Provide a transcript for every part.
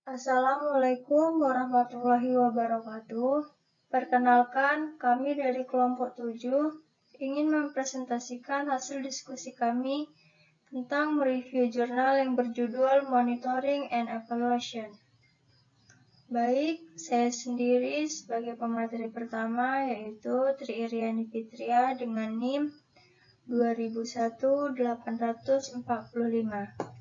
Assalamualaikum warahmatullahi wabarakatuh. Perkenalkan, kami dari kelompok 7 ingin mempresentasikan hasil diskusi kami tentang mereview jurnal yang berjudul Monitoring and Evaluation. Baik, saya sendiri sebagai pemateri pertama yaitu Tri Iriani Fitria dengan NIM 2001-845.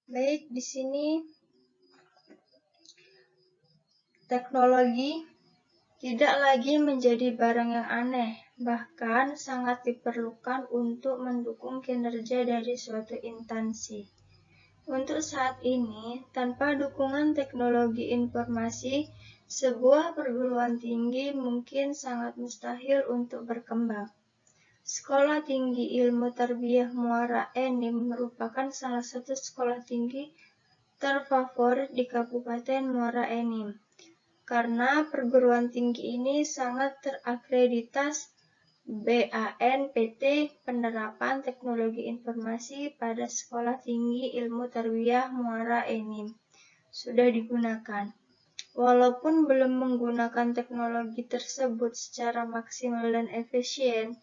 Baik, di sini teknologi tidak lagi menjadi barang yang aneh, bahkan sangat diperlukan untuk mendukung kinerja dari suatu instansi. Untuk saat ini, tanpa dukungan teknologi informasi, sebuah perguruan tinggi mungkin sangat mustahil untuk berkembang. Sekolah Tinggi Ilmu Tarbiyah Muara Enim merupakan salah satu sekolah tinggi terfavorit di Kabupaten Muara Enim, karena perguruan tinggi ini sangat terakreditas BANPT Penerapan Teknologi Informasi pada Sekolah Tinggi Ilmu Tarbiyah Muara Enim sudah digunakan. Walaupun belum menggunakan teknologi tersebut secara maksimal dan efisien,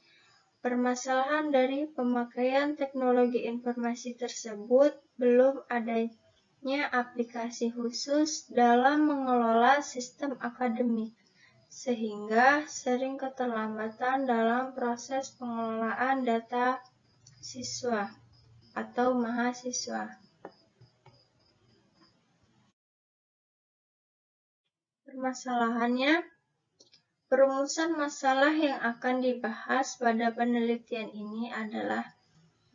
permasalahan dari pemakaian teknologi informasi tersebut belum adanya aplikasi khusus dalam mengelola sistem akademik, sehingga sering keterlambatan dalam proses pengelolaan data siswa atau mahasiswa. Permasalahannya, perumusan masalah yang akan dibahas pada penelitian ini adalah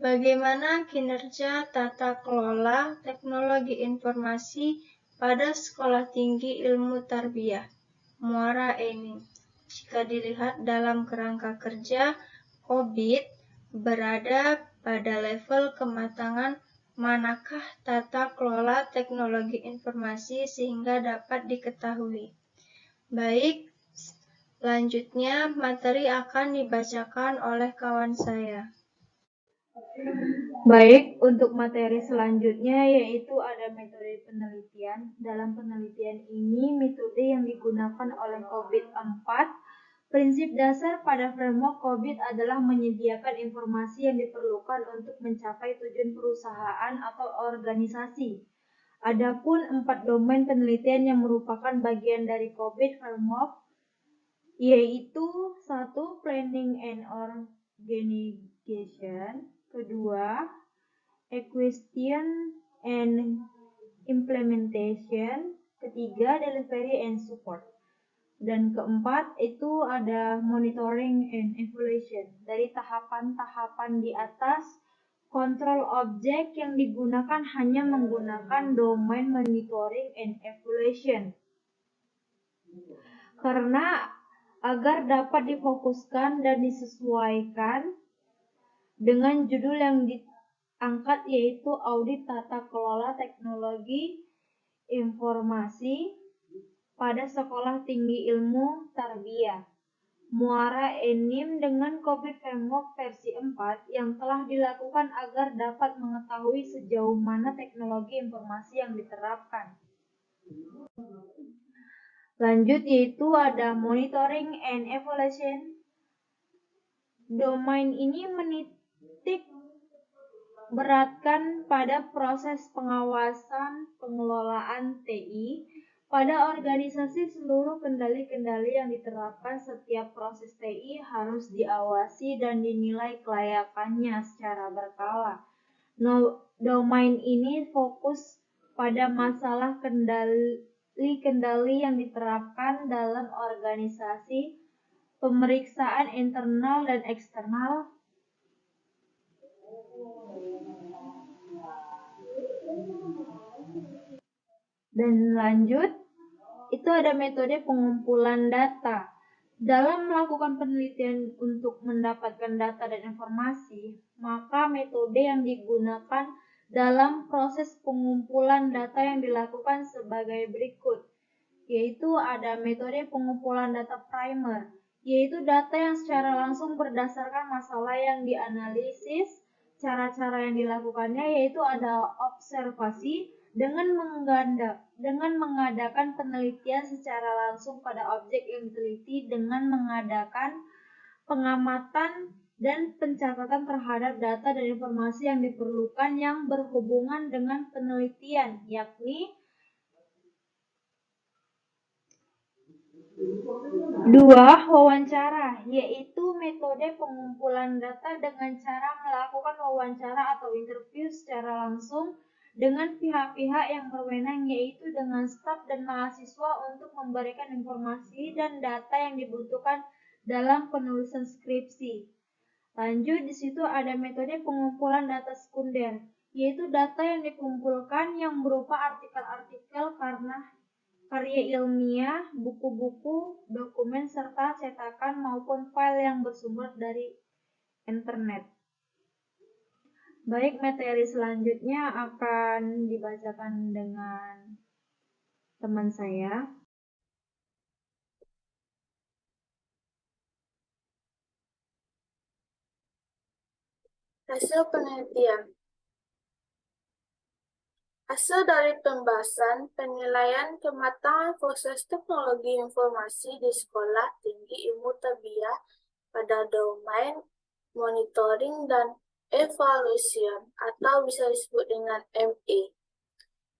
bagaimana kinerja tata kelola teknologi informasi pada Sekolah Tinggi Ilmu Tarbiyah Muara Enim jika dilihat dalam kerangka kerja COVID berada pada level kematangan manakah tata kelola teknologi informasi sehingga dapat diketahui. Baik, selanjutnya materi akan dibacakan oleh kawan saya. Baik, untuk materi selanjutnya yaitu ada metode penelitian. Dalam penelitian ini, metode yang digunakan oleh COVID-4, prinsip dasar pada framework COVID adalah menyediakan informasi yang diperlukan untuk mencapai tujuan perusahaan atau organisasi. Adapun 4 domain penelitian yang merupakan bagian dari COVID framework yaitu 1. Planning and organization, kedua Execution and implementation, ketiga delivery and support, dan keempat itu ada monitoring and evaluation. Dari tahapan-tahapan di atas, kontrol objek yang digunakan hanya menggunakan domain monitoring and evaluation karena agar dapat difokuskan dan disesuaikan dengan judul yang diangkat yaitu Audit Tata Kelola Teknologi Informasi pada Sekolah Tinggi Ilmu Tarbiyah Muara Enim dengan COVID Framework versi 4 yang telah dilakukan agar dapat mengetahui sejauh mana teknologi informasi yang diterapkan. Lanjut yaitu ada Monitoring and Evaluation. Domain ini menitik beratkan pada proses pengawasan pengelolaan TI pada organisasi. Seluruh kendali-kendali yang diterapkan setiap proses TI harus diawasi dan dinilai kelayakannya secara berkala. Domain ini fokus pada masalah kendali yang diterapkan dalam organisasi, pemeriksaan internal dan eksternal, dan lanjut itu ada metode pengumpulan data. Dalam melakukan penelitian untuk mendapatkan data dan informasi, maka metode yang digunakan dalam proses pengumpulan data yang dilakukan sebagai berikut, yaitu ada metode pengumpulan data primer, yaitu data yang secara langsung berdasarkan masalah yang dianalisis cara-cara yang dilakukannya yaitu ada observasi dengan mengadakan penelitian secara langsung pada objek yang diteliti dengan mengadakan pengamatan dan pencatatan terhadap data dan informasi yang diperlukan yang berhubungan dengan penelitian, yakni 2. Wawancara, yaitu metode pengumpulan data dengan cara melakukan wawancara atau interview secara langsung dengan pihak-pihak yang berwenang, yaitu dengan staf dan mahasiswa untuk memberikan informasi dan data yang dibutuhkan dalam penulisan skripsi. Lanjut, di situ ada metode pengumpulan data sekunder, yaitu data yang dikumpulkan yang berupa artikel-artikel karya ilmiah, buku-buku, dokumen, serta cetakan maupun file yang bersumber dari internet. Baik, materi selanjutnya akan dibacakan dengan teman saya. Hasil penelitian. Hasil dari pembahasan penilaian kematangan proses teknologi informasi di Sekolah Tinggi Ilmu Tarbiyah pada domain monitoring dan evaluation atau bisa disebut dengan ME.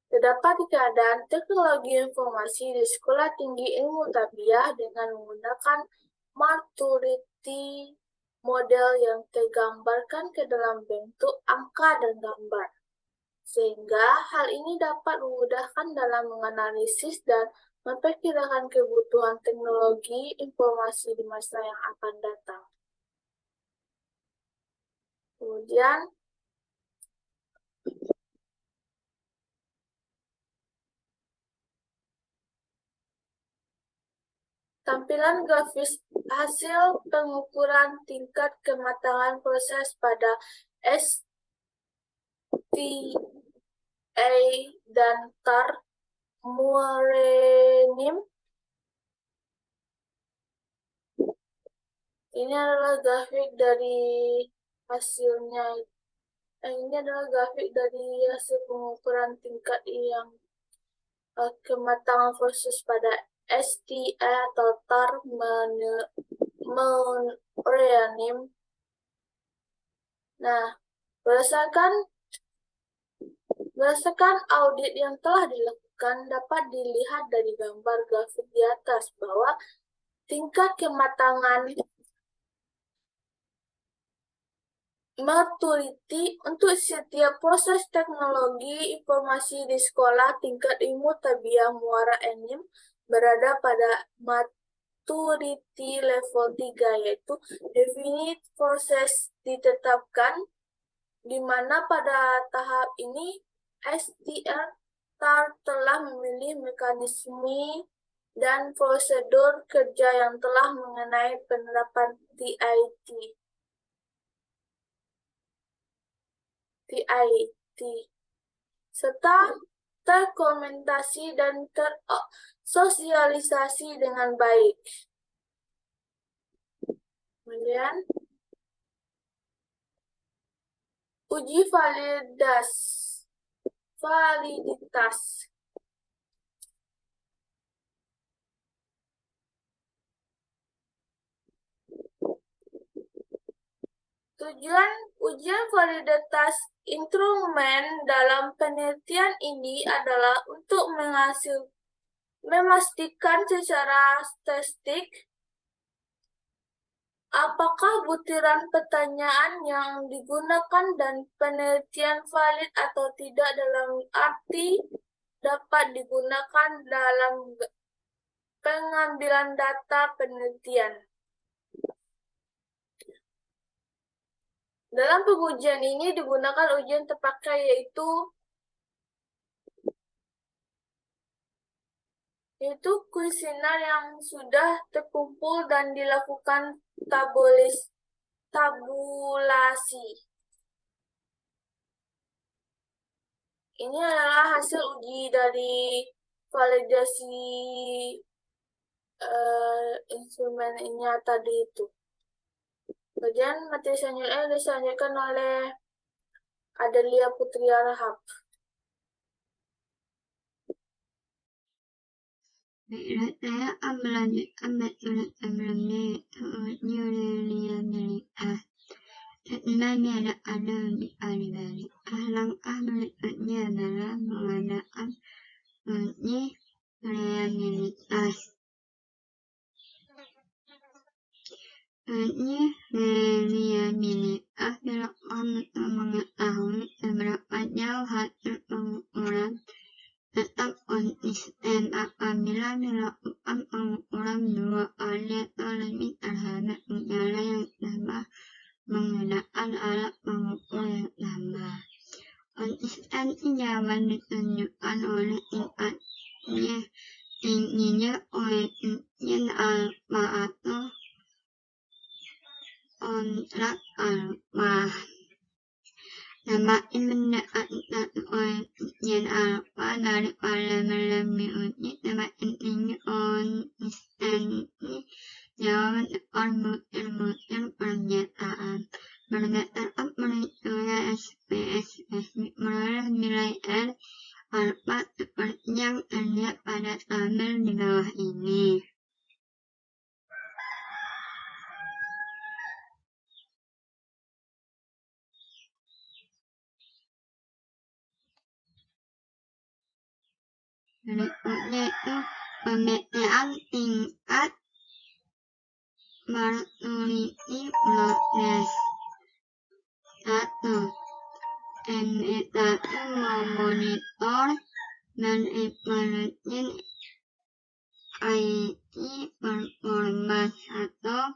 Terdapat keadaan teknologi informasi di Sekolah Tinggi Ilmu Tarbiyah dengan menggunakan maturity model yang tergambarkan ke dalam bentuk angka dan gambar. Sehingga hal ini dapat memudahkan dalam menganalisis dan memperkirakan kebutuhan teknologi informasi di masa yang akan datang. Kemudian, tampilan grafis hasil pengukuran tingkat kematangan proses pada STA dan TAR Murenim. Ini adalah grafik dari hasilnya. Ini adalah grafik dari hasil pengukuran tingkat yang kematangan proses pada STA atau TAR Murenim. Nah, berdasarkan audit yang telah dilakukan, dapat dilihat dari gambar grafik di atas bahwa tingkat kematangan maturity untuk setiap proses teknologi informasi di sekolah tingkat ilmu tarbiyah Muara Enim berada pada maturity level 3, yaitu definite proses ditetapkan, di mana pada tahap ini STR telah memilih mekanisme dan prosedur kerja yang telah mengenai penerapan TIT, serta terkomentasi dan tersosialisasi dengan baik. Kemudian, uji validitas. Tujuan ujian validitas instrumen dalam penelitian ini adalah untuk memastikan secara statistik apakah butiran pertanyaan yang digunakan dan penelitian valid atau tidak, dalam arti dapat digunakan dalam pengambilan data penelitian. Dalam pengujian ini digunakan ujian terpakai yaitu kuesioner yang sudah terkumpul dan dilakukan tabulasi. Ini adalah hasil uji dari validasi instrumennya tadi itu. Kemudian materi selanjutnya dilanjutkan oleh Adelia Putri Rahab. Saya melanjutkan bacaan sebelumnya, Yulia milikah. Sebenarnya ada di balik. Langkah berikutnya adalah mengadakan uji reliabilitas. Uji reliabilitas dilakukan untuk mengetahui seberapa jauh hasil pengukuran tetap konsisten. Apabila dilakukan pengukuran 2 kali atau lebih terhadap gejala yang sama menggunakan alat pengukur yang sama. Konsistensi jawaban ditunjukkan oleh tingginya koefisien alfa atau kontrak alfa. Semakin mendekati koefisien alfa daripada lebih uji, semakin tinggi konsistensi jawaban ekor butir-butir pernyataan. Berdasarkan perhitungan SPSS diperoleh nilai R alfa seperti yang terlihat pada tabel di bawah ini. Berikutnya itu pemetaan tingkat maturity proses. 1. MET1 memonitor dan evaluasi IT performance atau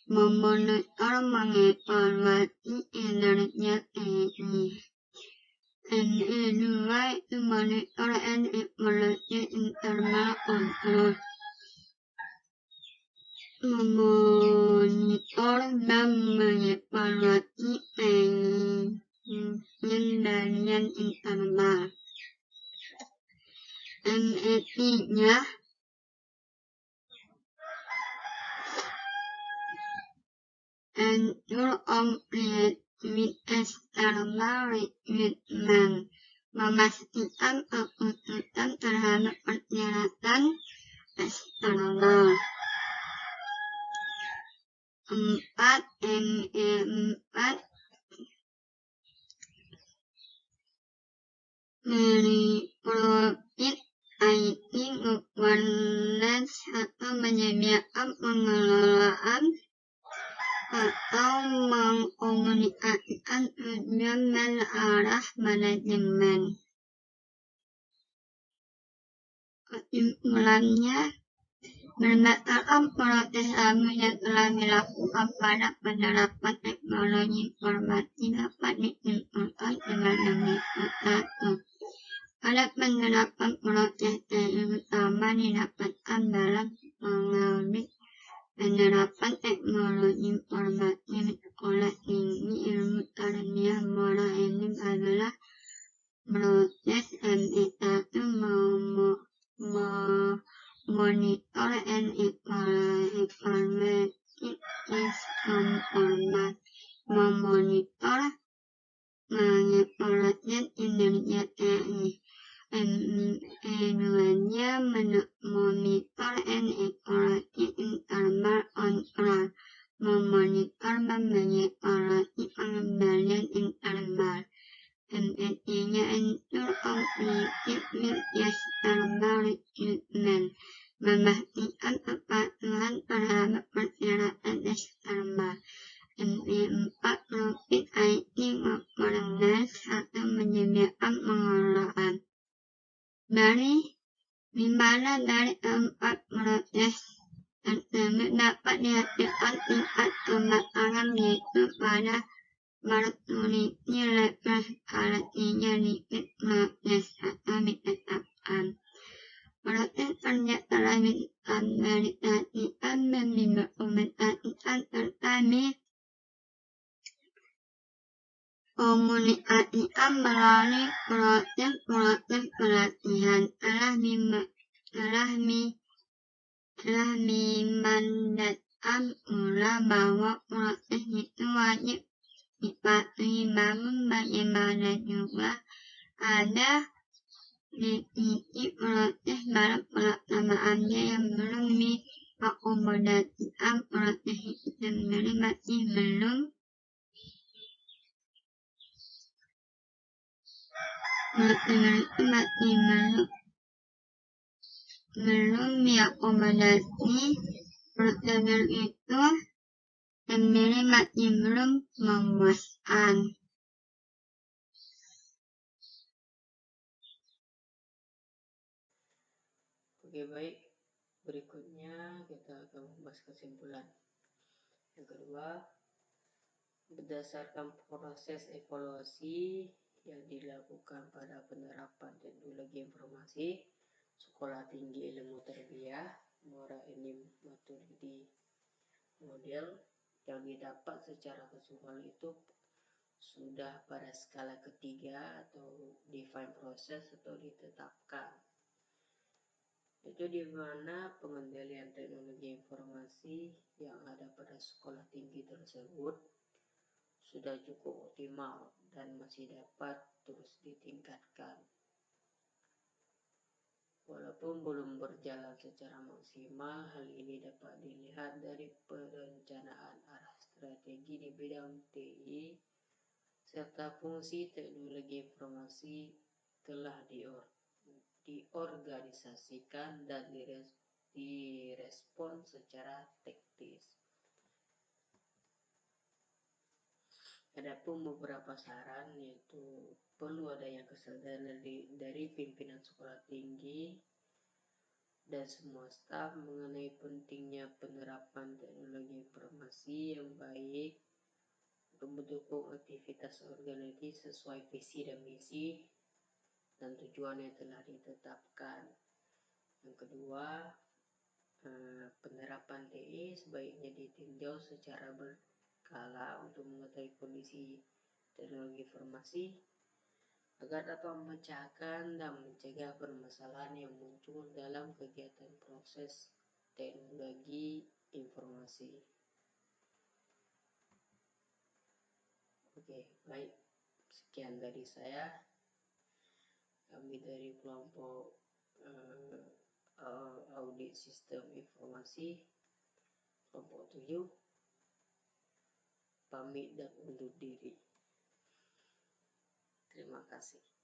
memonitor mengevaluasi kinerja TI. NE2 itu monitor and evaluasi internal control. Memonitor dan mengevaluasi pengendalian internal. ME3 ensure compliance with external requirement, memastikan keputusan terhadap persyaratan eksternal. 4. ME4 mereprofit IT governance atau menyediakan pengelolaan atau mengkomunikasikan tujuan dan arah manajemen. Kesimpulannya, berdasarkan proses lalu yang telah dilakukan pada penerapan teknologi informasi dapat disimpulkan dengan berikut. 1. Pada penerapan proses TI utama didapatkan dalam mengaudit penerapan teknologi informasi di sekolah tinggi ilmu tarbiyah Muara Enim adalah proses ME1 monitor and evaluate its performance, memonitor mengevaluasi kinerja TI. ME2-nya monitor and evaluasi internal control, memonitor dan mengevaluasi pengendalian internal. ME3-nya ensure compliance with external requirement, memastikan kepatuhan terhadap persyaratan eksternal. ME4 profit IT governance atau menyediakan pengelolaan. Di mana dari 4 proses tersebut dapat dihasilkan tingkat kematangan yaitu pada maturity level artinya di proses atau ditetapkan. Proses kerja telah distandarisasikan dan didokumentasikan serta dikomunikasikan melalui proses pelatihan. Telah dimandatkan pula bahwa proses itu wajib namun bagaimana juga ada titik proses dalam pelaksanaannya yang belum diakomodasikan. Proses itu sendiri masih belum diakomodasi. Prosedur itu sendiri masih belum memuaskan. Oke, baik. Berikutnya kita akan membahas kesimpulan. Yang kedua, berdasarkan proses evaluasi yang dilakukan pada penerapan teknologi informasi, Sekolah Tinggi Ilmu Tarbiyah Muara Enim Maturidi model yang didapat secara keseluruhan itu sudah pada skala ketiga atau define proses atau ditetapkan. Itu di mana pengendalian teknologi informasi yang ada pada sekolah tinggi tersebut sudah cukup optimal dan masih dapat terus ditingkatkan. Walaupun belum berjalan secara maksimal, hal ini dapat dilihat dari perencanaan arah strategi di bidang TI serta fungsi teknologi informasi telah diorganisasikan dan direspon secara taktis. Adapun beberapa saran, yaitu perlu adanya kesadaran dari pimpinan sekolah tinggi dan semua staf mengenai pentingnya penerapan teknologi informasi yang baik untuk mendukung aktivitas organisasi sesuai visi dan misi dan tujuan yang telah ditetapkan. Yang kedua, penerapan TI sebaiknya ditinjau secara berkala untuk mengetahui kondisi teknologi informasi agar dapat memecahkan dan mencegah permasalahan yang muncul dalam kegiatan proses teknologi informasi. Oke, baik. Sekian dari saya. Kami dari kelompok audit sistem informasi kelompok 7 pamit dan undur diri. Terima kasih.